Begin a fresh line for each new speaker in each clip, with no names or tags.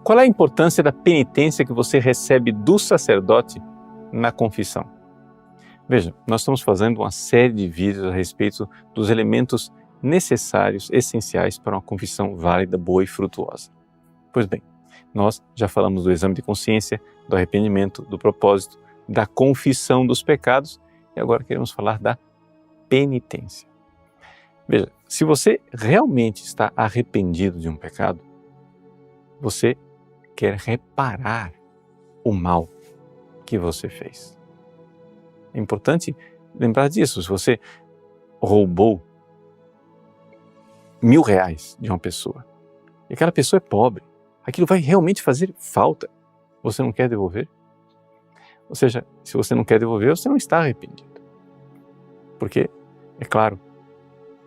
Qual é a importância da penitência que você recebe do sacerdote na confissão? Veja, nós estamos fazendo uma série de vídeos a respeito dos elementos necessários, essenciais para uma confissão válida, boa e frutuosa. Pois bem, nós já falamos do exame de consciência, do arrependimento, do propósito, da confissão dos pecados e agora queremos falar da penitência. Veja, se você realmente está arrependido de um pecado, você quer reparar o mal que você fez. É importante lembrar disso. Se você roubou R$1.000 de uma pessoa e aquela pessoa é pobre, aquilo vai realmente fazer falta. Você não quer devolver? Ou seja, se você não quer devolver, você não está arrependido. Porque, é claro,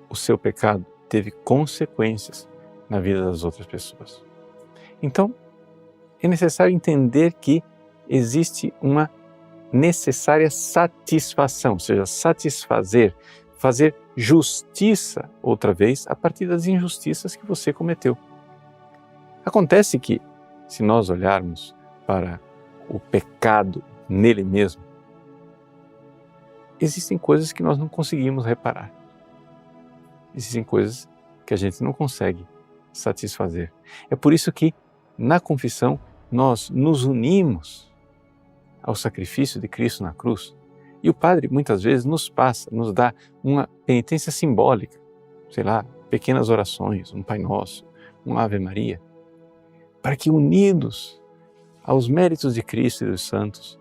o seu pecado teve consequências na vida das outras pessoas. Então, é necessário entender que existe uma necessária satisfação, ou seja, satisfazer, fazer justiça outra vez a partir das injustiças que você cometeu. Acontece que, se nós olharmos para o pecado nele mesmo, existem coisas que nós não conseguimos reparar. Existem coisas que a gente não consegue satisfazer. É por isso que, na confissão, nós nos unimos ao sacrifício de Cristo na cruz. E o Padre, muitas vezes, nos dá uma penitência simbólica, sei lá, pequenas orações, um Pai Nosso, um Ave Maria, para que, unidos aos méritos de Cristo e dos santos,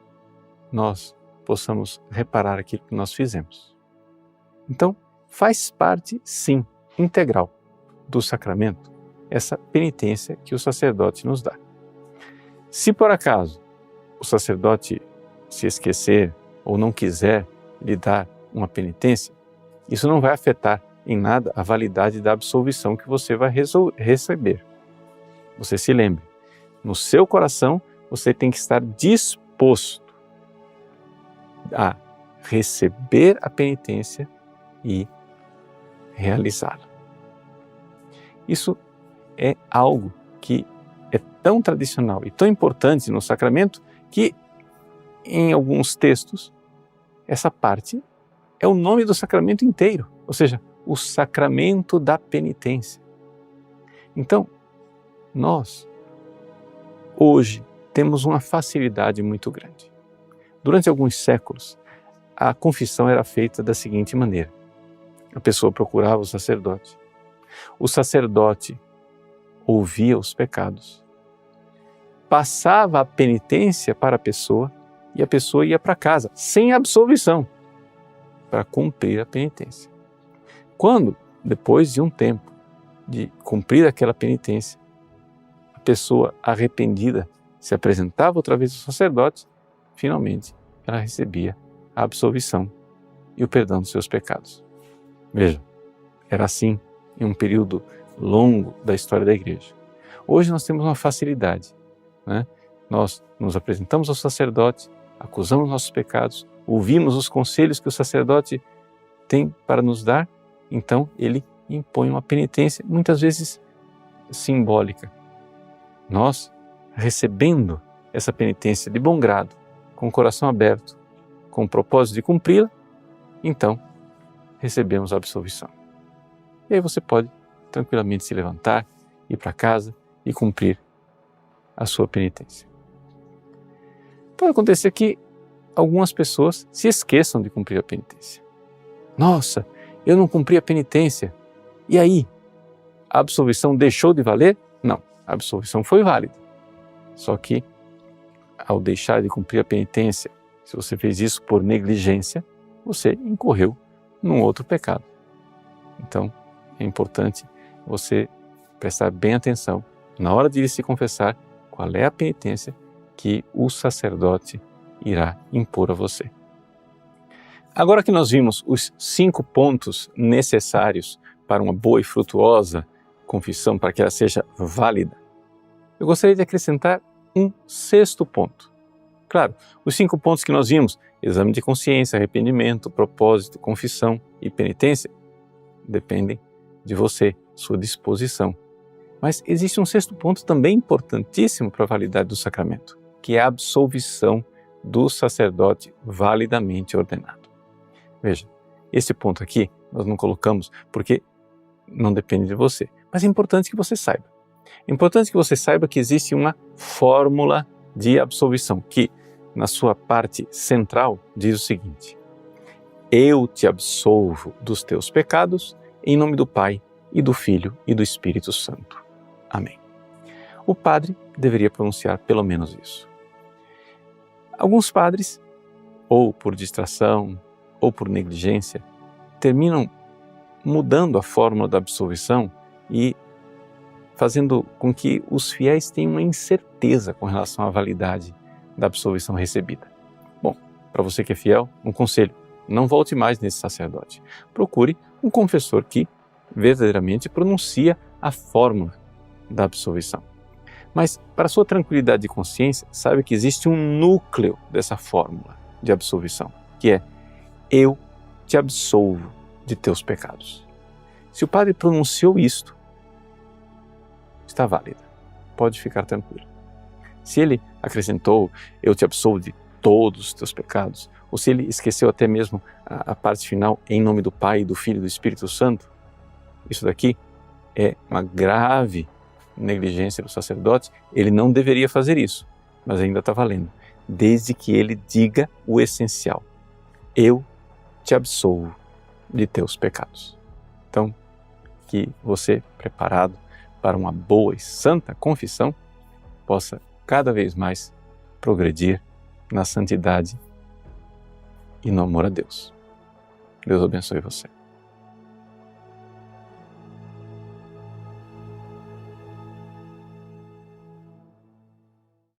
nós possamos reparar aquilo que nós fizemos. Então, faz parte, sim, integral do sacramento, essa penitência que o sacerdote nos dá. Se por acaso o sacerdote se esquecer ou não quiser lhe dar uma penitência, isso não vai afetar em nada a validade da absolvição que você vai receber. Você se lembre, no seu coração você tem que estar disposto a receber a penitência e realizá-la. Isso é algo que é tão tradicional e tão importante no sacramento que, em alguns textos, essa parte é o nome do sacramento inteiro, ou seja, o sacramento da penitência. Então, nós, hoje, temos uma facilidade muito grande. Durante alguns séculos, a confissão era feita da seguinte maneira. A pessoa procurava o sacerdote ouvia os pecados, passava a penitência para a pessoa e a pessoa ia para casa, sem absolvição, para cumprir a penitência. Quando, depois de um tempo de cumprir aquela penitência, a pessoa arrependida se apresentava outra vez ao sacerdote, finalmente ela recebia a absolvição e o perdão dos seus pecados. Veja, era assim em um período longo da história da igreja. Hoje nós temos uma facilidade, né? Nós nos apresentamos ao sacerdote, acusamos nossos pecados, ouvimos os conselhos que o sacerdote tem para nos dar, então ele impõe uma penitência, muitas vezes simbólica. Nós, recebendo essa penitência de bom grado, com o coração aberto, com o propósito de cumpri-la, então recebemos a absolvição. E aí você pode tranquilamente se levantar, ir para casa e cumprir a sua penitência. Pode acontecer que algumas pessoas se esqueçam de cumprir a penitência. Nossa, eu não cumpri a penitência. E aí? A absolvição deixou de valer? Não, a absolvição foi válida. Só que, ao deixar de cumprir a penitência, se você fez isso por negligência, você incorreu num outro pecado. Então, é importante você prestar bem atenção na hora de ir se confessar qual é a penitência que o sacerdote irá impor a você. Agora que nós vimos os 5 pontos necessários para uma boa e frutuosa confissão, para que ela seja válida, eu gostaria de acrescentar um 6º ponto. Claro, os 5 pontos que nós vimos, exame de consciência, arrependimento, propósito, confissão e penitência, dependem de você, sua disposição. Mas existe um sexto ponto também importantíssimo para a validade do sacramento, que é a absolvição do sacerdote validamente ordenado. Veja, esse ponto aqui nós não colocamos porque não depende de você, mas é importante que você saiba. É importante que você saiba que existe uma fórmula de absolvição, que na sua parte central diz o seguinte: eu te absolvo dos teus pecados em nome do Pai e do Filho e do Espírito Santo. Amém. O padre deveria pronunciar pelo menos isso. Alguns padres, ou por distração, ou por negligência, terminam mudando a fórmula da absolvição e fazendo com que os fiéis tenham uma incerteza com relação à validade da absolvição recebida. Bom, para você que é fiel, um conselho: não volte mais nesse sacerdote. Procure um confessor que verdadeiramente pronuncia a fórmula da absolvição. Mas, para sua tranquilidade de consciência, saiba que existe um núcleo dessa fórmula de absolvição, que é: eu te absolvo de teus pecados. Se o padre pronunciou isto, está válida. Pode ficar tranquilo. Se ele acrescentou: eu te absolvo de todos os teus pecados, ou se ele esqueceu até mesmo a parte final, em nome do Pai, do Filho e do Espírito Santo, isso daqui é uma grave negligência do sacerdote. Ele não deveria fazer isso, mas ainda está valendo, desde que ele diga o essencial: eu te absolvo de teus pecados. Então, que você, preparado para uma boa e santa confissão, possa cada vez mais progredir na santidade e no amor a Deus. Deus abençoe você.